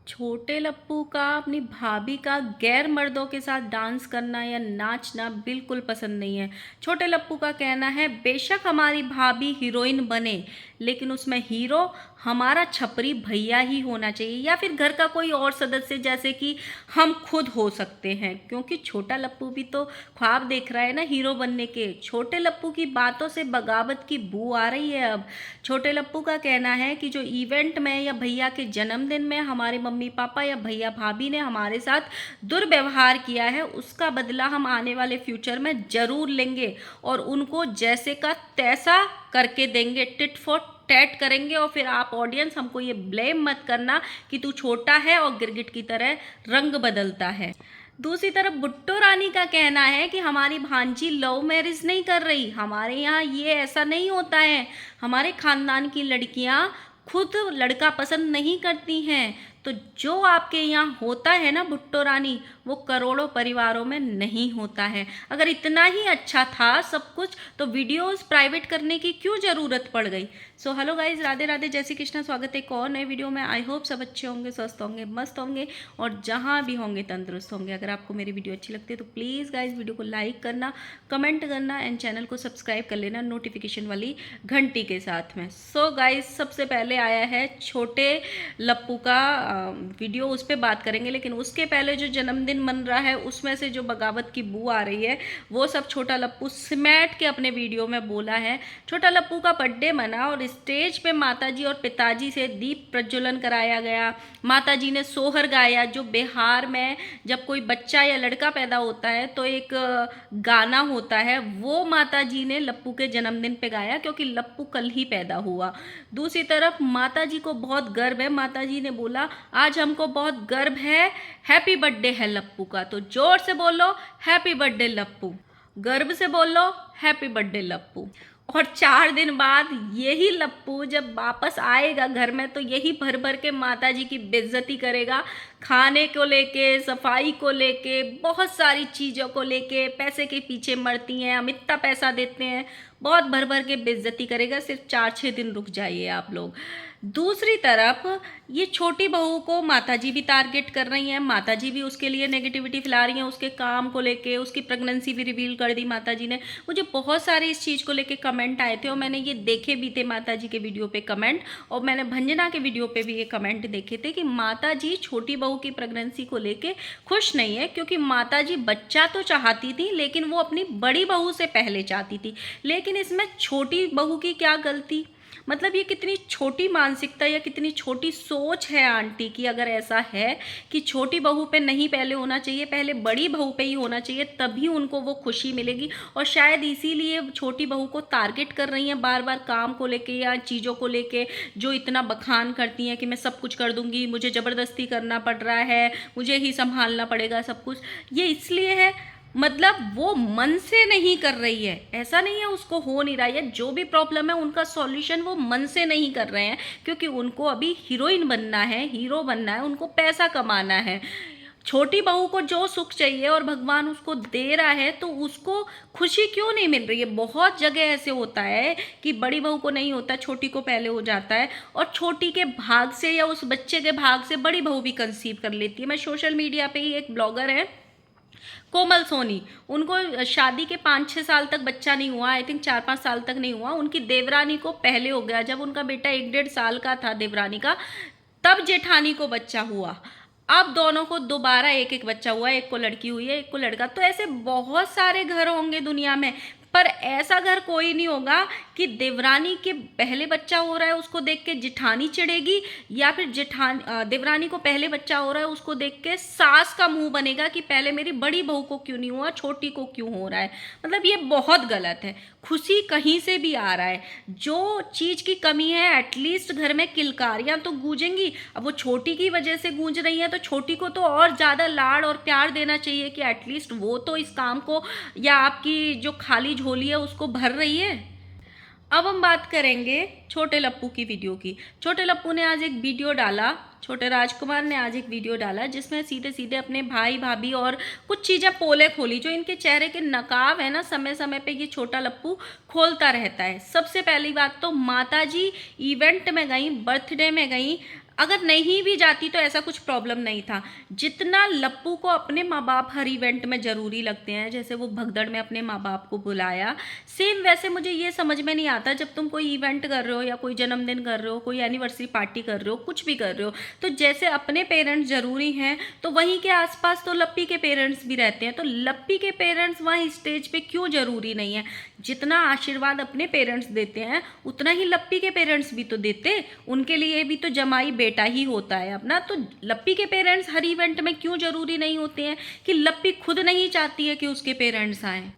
छोटे लप्पू का अपनी भाभी का गैर मर्दों के साथ डांस करना या नाचना बिल्कुल पसंद नहीं है। छोटे लप्पू का कहना है बेशक हमारी भाभी हीरोइन बने, लेकिन उसमें हीरो हमारा छपरी भैया ही होना चाहिए या फिर घर का कोई और सदस्य, जैसे कि हम खुद हो सकते हैं। क्योंकि छोटा लप्पू भी तो ख्वाब देख रहा है ना हीरो बनने के। छोटे लप्पू की बातों से बगावत की बू आ रही है अब। छोटे लप्पू का कहना है कि जो इवेंट में या भैया के जन्मदिन में हमारे मम्मी पापा या भैया भाभी ने हमारे साथ दुर्व्यवहार किया है, उसका बदला हम आने वाले फ्यूचर में जरूर लेंगे और उनको जैसे का तैसा करके देंगे, टिट फॉर टैट करेंगे। और फिर आप ऑडियंस हमको ये ब्लेम मत करना कि तू छोटा है और गिरगिट की तरह रंग बदलता है। दूसरी तरफ बुट्टो रानी का कहना है कि हमारी भांजी लव मैरिज नहीं कर रही, हमारे यहाँ ये ऐसा नहीं होता है। हमारे खानदान की लड़कियाँ खुद लड़का पसंद नहीं करती हैं। तो जो आपके यहाँ होता है ना बुट्टो रानी, वो करोड़ों परिवारों में नहीं होता है। अगर इतना ही अच्छा था सब कुछ तो वीडियोस प्राइवेट करने की क्यों ज़रूरत पड़ गई। So hello guys, Radhe Radhe, जय श्री कृष्णा। स्वागत है एक और नए वीडियो में। आई होप सब अच्छे होंगे, स्वस्थ होंगे, मस्त होंगे और जहाँ भी होंगे तंदुरुस्त होंगे। अगर आपको मेरी वीडियो अच्छी लगती है तो प्लीज़ गाइज वीडियो को लाइक करना, कमेंट करना एंड चैनल को सब्सक्राइब कर लेना नोटिफिकेशन वाली घंटी के साथ में। सो गाइज, सबसे पहले आया है छोटे लप्पू का वीडियो, उस पर बात करेंगे। लेकिन उसके पहले जो जन्मदिन मन रहा है उसमें से जो बगावत की बू आ रही है वो सब छोटा लप्पू सिमैट के अपने वीडियो में बोला है। छोटा लप्पू का बर्थडे मना और स्टेज पे माताजी और पिताजी से दीप प्रज्वलन कराया गया। माताजी ने सोहर गाया, जो बिहार में जब कोई बच्चा या लड़का पैदा होता है तो एक गाना होता है, वो माताजी ने लप्पू के जन्मदिन पे गाया क्योंकि लप्पू कल ही पैदा हुआ। दूसरी तरफ माताजी को बहुत गर्व है, माताजी ने बोला आज हमको बहुत गर्व है, हैप्पी बर्थडे है लप्पू का। तो जोर से बोलो हैप्पी बर्थडे लप्पू, गर्व से बोलो हैप्पी बर्थडे लप्पू। और 4 दिन बाद यही लप्पू जब वापस आएगा घर में तो यही भर भर के माताजी की बेइज्जती करेगा, खाने को लेके, सफाई को लेके, बहुत सारी चीज़ों को लेके। पैसे के पीछे मरती हैं, हम इतना पैसा देते हैं, बहुत भर भर के बेइज्जती करेगा। सिर्फ 4-6 दिन रुक जाइए आप लोग। दूसरी तरफ ये छोटी बहू को माताजी भी टारगेट कर रही हैं, माताजी भी उसके लिए नेगेटिविटी फैला रही हैं, उसके काम को लेके। उसकी प्रेगनेंसी भी रिवील कर दी माताजी ने। मुझे बहुत सारे इस चीज़ को लेके कमेंट आए थे और मैंने ये देखे भी थे माताजी के वीडियो पे कमेंट, और मैंने भंजना के वीडियो पे भी ये कमेंट देखे थे कि माताजी छोटी बहू की प्रेगनेंसी को लेके खुश नहीं है। क्योंकि माताजी बच्चा तो चाहती थी लेकिन वो अपनी बड़ी बहू से पहले चाहती थी। लेकिन इसमें छोटी बहू की क्या गलती? मतलब ये कितनी छोटी मानसिकता या कितनी छोटी सोच है आंटी की, अगर ऐसा है कि छोटी बहू पे नहीं पहले होना चाहिए, पहले बड़ी बहू पे ही होना चाहिए, तभी उनको वो खुशी मिलेगी। और शायद इसीलिए छोटी बहू को टारगेट कर रही हैं बार बार, काम को लेके या चीज़ों को लेके, जो इतना बखान करती हैं कि मैं सब कुछ कर दूंगी, मुझे ज़बरदस्ती करना पड़ रहा है, मुझे ही संभालना पड़ेगा सब कुछ। ये इसलिए है, मतलब वो मन से नहीं कर रही है, ऐसा नहीं है उसको हो नहीं रहा है। जो भी प्रॉब्लम है उनका सॉल्यूशन वो मन से नहीं कर रहे हैं, क्योंकि उनको अभी हीरोइन बनना है, हीरो बनना है, उनको पैसा कमाना है। छोटी बहू को जो सुख चाहिए और भगवान उसको दे रहा है तो उसको खुशी क्यों नहीं मिल रही है? बहुत जगह ऐसे होता है कि बड़ी बहू को नहीं होता, छोटी को पहले हो जाता है, और छोटी के भाग से या उस बच्चे के भाग से बड़ी बहू भी कंसीव कर लेती है। मैं सोशल मीडिया पे ही एक ब्लॉगर है कोमल सोनी, उनको शादी के 5-6 साल तक बच्चा नहीं हुआ, आई थिंक 4-5 साल तक नहीं हुआ। उनकी देवरानी को पहले हो गया। जब उनका बेटा 1-1.5 साल का था देवरानी का, तब जेठानी को बच्चा हुआ। अब दोनों को दोबारा एक एक बच्चा हुआ, एक को लड़की हुई है, एक को लड़का। तो ऐसे बहुत सारे घर होंगे दुनिया में, पर ऐसा घर कोई नहीं होगा कि देवरानी के पहले बच्चा हो रहा है उसको देख के जेठानी चिढ़ेगी, या फिर देवरानी को पहले बच्चा हो रहा है उसको देख के सास का मुंह बनेगा कि पहले मेरी बड़ी बहू को क्यों नहीं हुआ, छोटी को क्यों हो रहा है। मतलब ये बहुत गलत है। खुशी कहीं से भी आ रहा है, जो चीज़ की कमी है एटलीस्ट घर में किलकारियाँ तो गूंजेंगी। अब वो छोटी की वजह से गूंज रही हैं तो छोटी को तो और ज़्यादा लाड़ और प्यार देना चाहिए कि एटलीस्ट वो तो इस काम को या आपकी जो खाली झोली है उसको भर रही है। अब हम बात करेंगे छोटे लप्पू की वीडियो की। छोटे लप्पू ने आज एक वीडियो डाला, छोटे राजकुमार ने आज एक वीडियो डाला जिसमें सीधे सीधे अपने भाई भाभी और कुछ चीज़ें पोले खोली। जो इनके चेहरे के नकाब है ना, समय समय पे ये छोटा लप्पू खोलता रहता है। सबसे पहली बात तो माताजी इवेंट में गई, बर्थडे में गई, अगर नहीं भी जाती तो ऐसा कुछ प्रॉब्लम नहीं था। जितना लप्पू को अपने माँ बाप हर इवेंट में ज़रूरी लगते हैं, जैसे वो भगदड़ में अपने माँ बाप को बुलाया, सेम वैसे मुझे ये समझ में नहीं आता जब तुम कोई इवेंट कर रहे हो या कोई जन्मदिन कर रहे हो, कोई एनिवर्सरी पार्टी कर रहे हो, कुछ भी कर रहे हो, तो जैसे अपने पेरेंट्स ज़रूरी हैं तो वहीं के आसपास तो लप्पी के पेरेंट्स भी रहते हैं, तो लप्पी के पेरेंट्स वहाँ स्टेज पे क्यों ज़रूरी नहीं है। जितना आशीर्वाद अपने पेरेंट्स देते हैं उतना ही लप्पी के पेरेंट्स भी तो देते, उनके लिए भी तो जमाई बेटा ही होता है अपना। तो लप्पी के पेरेंट्स हर इवेंट में क्यों ज़रूरी नहीं होते हैं कि लप्पी खुद नहीं चाहती है कि उसके पेरेंट्स आएँ।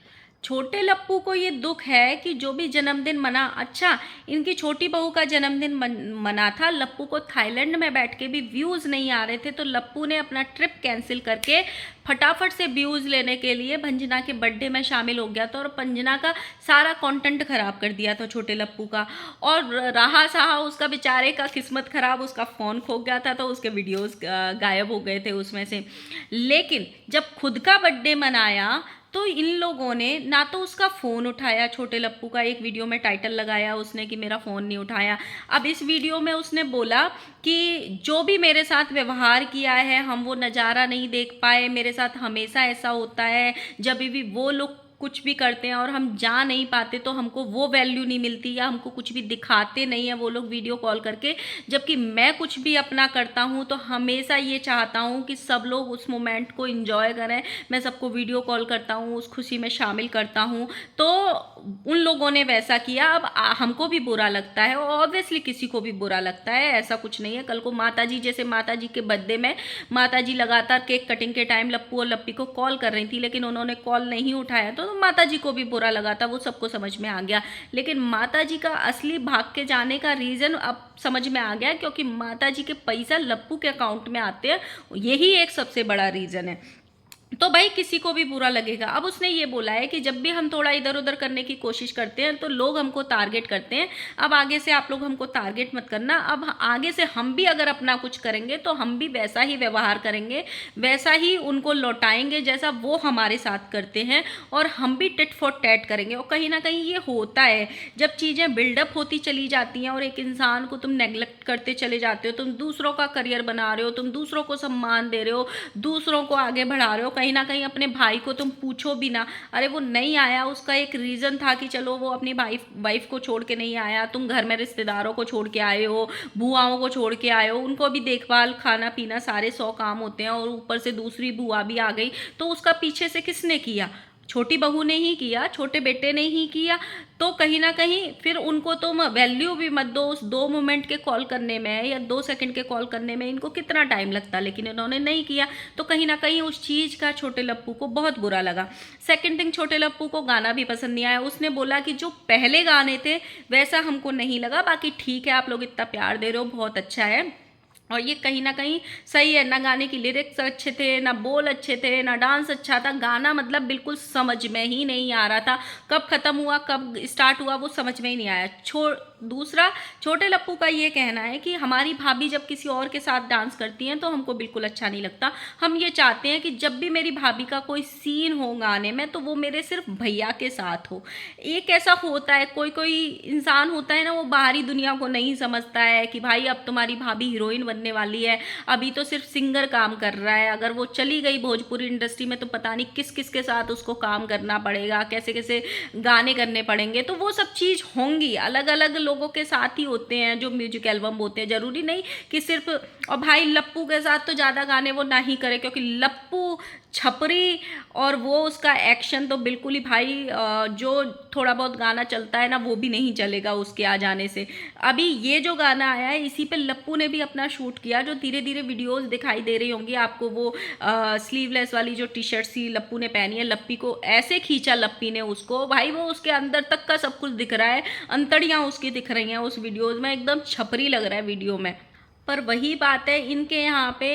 छोटे लप्पू को ये दुख है कि जो भी जन्मदिन मना, अच्छा इनकी छोटी बहू का जन्मदिन मना था, लप्पू को थाईलैंड में बैठ के भी व्यूज़ नहीं आ रहे थे, तो लप्पू ने अपना ट्रिप कैंसिल करके फटाफट से व्यूज़ लेने के लिए भंजना के बर्थडे में शामिल हो गया था और भंजना का सारा कंटेंट ख़राब कर दिया था छोटे लप्पू का। और रहा सहा उसका बेचारे का किस्मत ख़राब, उसका फ़ोन खो गया था तो उसके वीडियोज़ गायब हो गए थे उसमें से। लेकिन जब खुद का बर्थडे मनाया तो इन लोगों ने ना तो उसका फ़ोन उठाया, छोटे लप्पू का एक वीडियो में टाइटल लगाया उसने कि मेरा फ़ोन नहीं उठाया। अब इस वीडियो में उसने बोला कि जो भी मेरे साथ व्यवहार किया है हम वो नज़ारा नहीं देख पाए, मेरे साथ हमेशा ऐसा होता है जब भी वो लोग कुछ भी करते हैं और हम जा नहीं पाते तो हमको वो वैल्यू नहीं मिलती या हमको कुछ भी दिखाते नहीं है वो लोग वीडियो कॉल करके, जबकि मैं कुछ भी अपना करता हूँ तो हमेशा ये चाहता हूँ कि सब लोग उस मोमेंट को एंजॉय करें, मैं सबको वीडियो कॉल करता हूँ, उस खुशी में शामिल करता हूँ। तो उन लोगों ने वैसा किया। अब हमको भी बुरा लगता है, ऑब्वियसली किसी को भी बुरा लगता है, ऐसा कुछ नहीं है। कल को माताजी, जैसे माताजी के बर्थडे में माताजी लगातार केक कटिंग के टाइम लप्पू और लप्पी को कॉल कर रही थी लेकिन उन्होंने कॉल नहीं उठाया तो माताजी को भी बुरा लगा था, वो सबको समझ में आ गया। लेकिन माताजी का असली भाग के जाने का रीज़न अब समझ में आ गया, क्योंकि माताजी के पैसा लप्पू के अकाउंट में आते हैं, यही एक सबसे बड़ा रीज़न है। तो भाई किसी को भी बुरा लगेगा। अब उसने ये बोला है कि जब भी हम थोड़ा इधर उधर करने की कोशिश करते हैं तो लोग हमको टारगेट करते हैं, अब आगे से आप लोग हमको टारगेट मत करना, अब आगे से हम भी अगर अपना कुछ करेंगे तो हम भी वैसा ही व्यवहार करेंगे, वैसा ही उनको लौटाएंगे जैसा वो हमारे साथ करते हैं, और हम भी टिट फॉर टैट करेंगे। और कहीं ना कहीं ये होता है, जब चीज़ें बिल्डअप होती चली जाती हैं और एक इंसान को तुम नेग्लेक्ट करते चले जाते हो, तुम दूसरों का करियर बना रहे हो, तुम दूसरों को सम्मान दे रहे हो, दूसरों को आगे बढ़ा रहे हो, कहीं ना कहीं अपने भाई को तुम पूछो भी ना, अरे वो नहीं आया उसका एक रीज़न था कि चलो वो अपनी वाइफ को छोड़ के नहीं आया, तुम घर में रिश्तेदारों को छोड़ के आए हो, बुआओं को छोड़ के आए हो, उनको भी देखभाल खाना पीना सारे 100 काम होते हैं, और ऊपर से दूसरी बुआ भी आ गई, तो उसका पीछे से किसने किया? छोटी बहू ने ही किया, छोटे बेटे ने ही किया। तो कहीं ना कहीं फिर उनको तुम वैल्यू भी मत दो उस 2 मोमेंट के कॉल करने में या 2 सेकंड के कॉल करने में, इनको कितना टाइम लगता, लेकिन इन्होंने नहीं किया। तो कहीं ना कहीं उस चीज़ का छोटे लप्पू को बहुत बुरा लगा। सेकंड थिंग, छोटे लप्पू को गाना भी पसंद नहीं आया। उसने बोला कि जो पहले गाने थे वैसा हमको नहीं लगा, बाकी ठीक है आप लोग इतना प्यार दे रहे हो बहुत अच्छा है। और ये कहीं ना कहीं सही है, ना गाने की लिरिक्स अच्छे थे, ना बोल अच्छे थे, ना डांस अच्छा था, गाना मतलब बिल्कुल समझ में ही नहीं आ रहा था, कब खत्म हुआ कब स्टार्ट हुआ वो समझ में ही नहीं आया। दूसरा, छोटे लप्पू का ये कहना है कि हमारी भाभी जब किसी और के साथ डांस करती हैं तो हमको बिल्कुल अच्छा नहीं लगता, हम ये चाहते हैं कि जब भी मेरी भाभी का कोई सीन हो गाने में तो वो मेरे सिर्फ भैया के साथ हो। एक ऐसा होता है, कोई कोई इंसान होता है ना, वो बाहरी दुनिया को नहीं समझता है कि भाई अब तुम्हारी भाभी हीरोइन बनने वाली है, अभी तो सिर्फ सिंगर काम कर रहा है, अगर वो चली गई भोजपुरी इंडस्ट्री में तो पता नहीं किस किस के साथ उसको काम करना पड़ेगा, कैसे कैसे गाने करने पड़ेंगे। तो वो सब चीज़ होंगी, अलग अलग लोगों के साथ ही होते हैं जो म्यूजिक एल्बम होते हैं, ज़रूरी नहीं कि सिर्फ। और भाई लप्पू के साथ तो ज़्यादा गाने वो ना ही करे, क्योंकि लप्पू छपरी और वो उसका एक्शन तो बिल्कुल ही भाई जो थोड़ा बहुत गाना चलता है ना वो भी नहीं चलेगा उसके आ जाने से। अभी ये जो गाना आया है इसी पे लप्पू ने भी अपना शूट किया, जो धीरे धीरे वीडियोस दिखाई दे रही होंगी आपको, वो स्लीवलेस वाली जो टी शर्ट सी लप्पू ने पहनी है, लप्पी को ऐसे खींचा लप्पी ने उसको, भाई वो उसके अंदर तक का सब कुछ दिख रहा है, अंतड़ियाँ उसकी दिख रही हैं उस वीडियोज़ में, एकदम छपरी लग रहा है वीडियो में। पर वही बात है, इनके यहाँ पे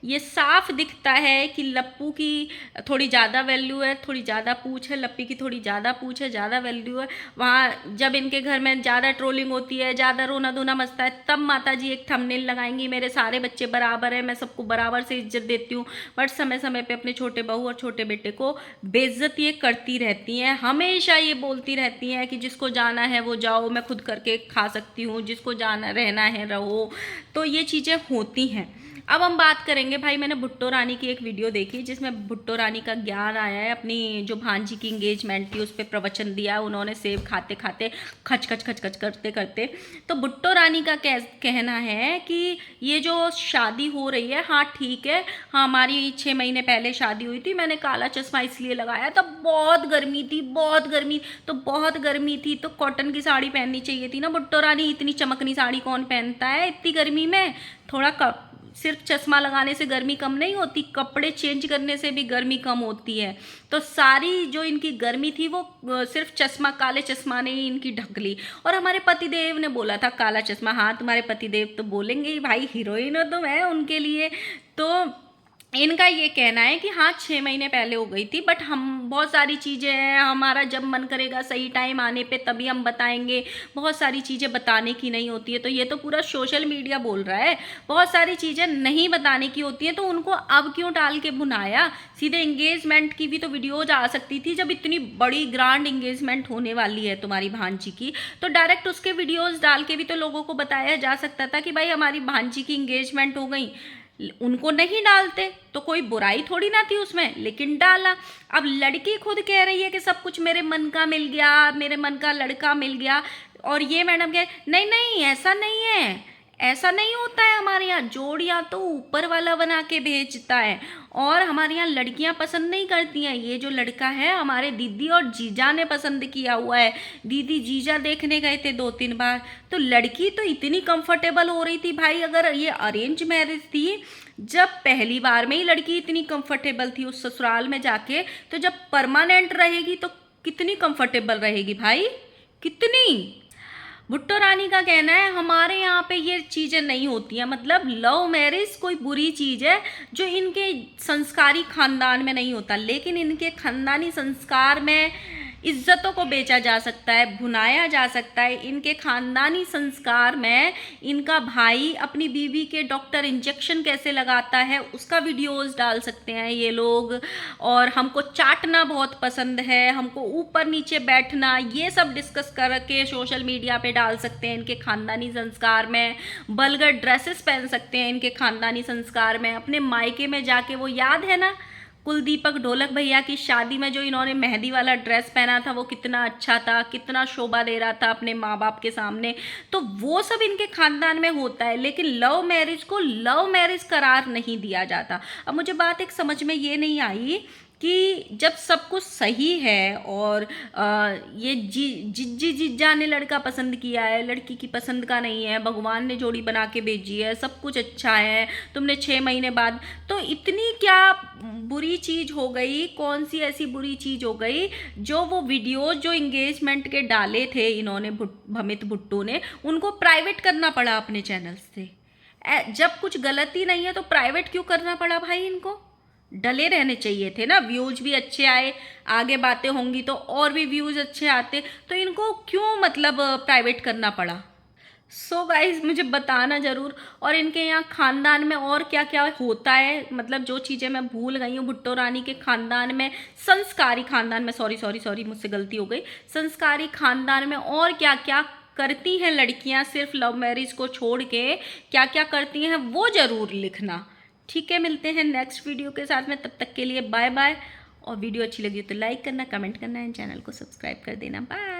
ये साफ दिखता है कि लप्पू की थोड़ी ज़्यादा वैल्यू है, थोड़ी ज़्यादा पूछ है, लप्पी की थोड़ी ज़्यादा पूछ है, ज़्यादा वैल्यू है। वहाँ जब इनके घर में ज़्यादा ट्रोलिंग होती है, ज़्यादा रोना धोना मचता है, तब माता जी एक थंबनेल लगाएंगी, मेरे सारे बच्चे बराबर है, मैं सबको बराबर से इज्जत देती हूँ। बट समय समय पे अपने छोटे बहू और छोटे बेटे को बेइज्जत ये करती रहती हैं, हमेशा ये बोलती रहती हैं कि जिसको जाना है वो जाओ, मैं खुद करके खा सकती हूँ, जिसको जाना रहना है रहो। तो ये चीज़ें होती हैं। अब हम बात करेंगे भाई, मैंने भुट्टो रानी की एक वीडियो देखी जिसमें भुट्टो रानी का ज्ञान आया है। अपनी जो भांजी की इंगेजमेंट थी उस पर प्रवचन दिया उन्होंने, सेब खाते खाते खच खच खच खच करते करते। तो भुट्टो रानी का कहना है कि ये जो शादी हो रही है, हाँ ठीक है, हाँ हमारी 6 महीने पहले शादी हुई थी, मैंने काला चश्मा इसलिए लगाया था, बहुत गर्मी थी, बहुत गर्मी, तो बहुत गर्मी थी तो कॉटन की साड़ी पहननी चाहिए थी ना भुट्टो रानी, इतनी चमकनी साड़ी कौन पहनता है इतनी गर्मी में। थोड़ा सिर्फ चश्मा लगाने से गर्मी कम नहीं होती, कपड़े चेंज करने से भी गर्मी कम होती है। तो सारी जो इनकी गर्मी थी वो सिर्फ चश्मा, काले चश्मा ने ही इनकी ढक ली। और हमारे पतिदेव ने बोला था काला चश्मा, हाँ तुम्हारे पतिदेव तो बोलेंगे ही भाई, हीरोइन हो तुम, है उनके लिए। तो इनका ये कहना है कि हाँ 6 महीने पहले हो गई थी, बट हम बहुत सारी चीज़ें हैं, हमारा जब मन करेगा सही टाइम आने पे तभी हम बताएंगे, बहुत सारी चीज़ें बताने की नहीं होती है। तो ये तो पूरा सोशल मीडिया बोल रहा है, बहुत सारी चीज़ें नहीं बताने की होती हैं, तो उनको अब क्यों टाल के भुनाया। सीधे इंगेजमेंट की भी तो वीडियोज आ सकती थी, जब इतनी बड़ी ग्रांड इंगेजमेंट होने वाली है तुम्हारी भांजी की, तो डायरेक्ट उसके वीडियोज़ डाल के भी तो लोगों को बताया जा सकता था कि भाई हमारी भांजी की इंगेजमेंट हो गई। उनको नहीं डालते तो कोई बुराई थोड़ी ना थी उसमें, लेकिन डाला। अब लड़की खुद कह रही है कि सब कुछ मेरे मन का मिल गया, मेरे मन का लड़का मिल गया, और ये मैडम कह नहीं नहीं ऐसा नहीं है, ऐसा नहीं होता है हमारे यहाँ, जोड़ियाँ तो ऊपर वाला बना के भेजता है, और हमारे यहाँ लड़कियाँ पसंद नहीं करती हैं। ये जो लड़का है हमारे दीदी और जीजा ने पसंद किया हुआ है, दीदी जीजा देखने गए थे 2-3 बार। तो लड़की तो इतनी कंफर्टेबल हो रही थी भाई, अगर ये अरेंज मैरिज थी, जब पहली बार में ही लड़की इतनी कंफर्टेबल थी उस ससुराल में जाके, तो जब परमानेंट रहेगी तो कितनी कंफर्टेबल रहेगी भाई, कितनी। भुट्टो रानी का कहना है हमारे यहाँ पे ये चीज़ें नहीं होती हैं, मतलब लव मैरिज कोई बुरी चीज़ है जो इनके संस्कारी खानदान में नहीं होता, लेकिन इनके खानदानी संस्कार में इज्जतों को बेचा जा सकता है, भुनाया जा सकता है। इनके खानदानी संस्कार में इनका भाई अपनी बीवी के डॉक्टर इंजेक्शन कैसे लगाता है उसका वीडियोस डाल सकते हैं ये लोग, और हमको चाटना बहुत पसंद है, हमको ऊपर नीचे बैठना, ये सब डिस्कस करके सोशल मीडिया पे डाल सकते हैं। इनके खानदानी संस्कार में वल्गर ड्रेसेस पहन सकते हैं, इनके खानदानी संस्कार में अपने मायके में जाके, वो याद है ना कुलदीपक ढोलक भैया की शादी में जो इन्होंने मेहंदी वाला ड्रेस पहना था, वो कितना अच्छा था, कितना शोभा दे रहा था अपने माँ बाप के सामने। तो वो सब इनके खानदान में होता है, लेकिन लव मैरिज को लव मैरिज करार नहीं दिया जाता। अब मुझे बात एक समझ में ये नहीं आई कि जब सब कुछ सही है और ये जीजा ने लड़का पसंद किया है, लड़की की पसंद का नहीं है, भगवान ने जोड़ी बना के भेजी है, सब कुछ अच्छा है, तुमने 6 महीने बाद, तो इतनी क्या बुरी चीज़ हो गई, कौन सी ऐसी बुरी चीज़ हो गई जो वो वीडियोज जो इंगेजमेंट के डाले थे इन्होंने, भमित भुट्टो ने, उनको प्राइवेट करना पड़ा अपने चैनल्स से। जब कुछ गलती नहीं है तो प्राइवेट क्यों करना पड़ा भाई इनको, डले रहने चाहिए थे ना, व्यूज भी अच्छे आए, आगे बातें होंगी तो और भी व्यूज अच्छे आते, तो इनको क्यों मतलब प्राइवेट करना पड़ा। सो गाइज मुझे बताना ज़रूर, और इनके यहाँ खानदान में और क्या क्या होता है, मतलब जो चीज़ें मैं भूल गई हूँ भुट्टो रानी के खानदान में, संस्कारी खानदान में, सॉरी मुझसे गलती हो गई, संस्कारी खानदान में और क्या क्या करती हैं लड़कियाँ सिर्फ लव मैरिज को छोड़ के, क्या क्या करती हैं वो ज़रूर लिखना। ठीक है, मिलते हैं नेक्स्ट वीडियो के साथ में, तब तक के लिए बाय बाय। और वीडियो अच्छी लगी तो लाइक करना, कमेंट करना एंड चैनल को सब्सक्राइब कर देना। बाय।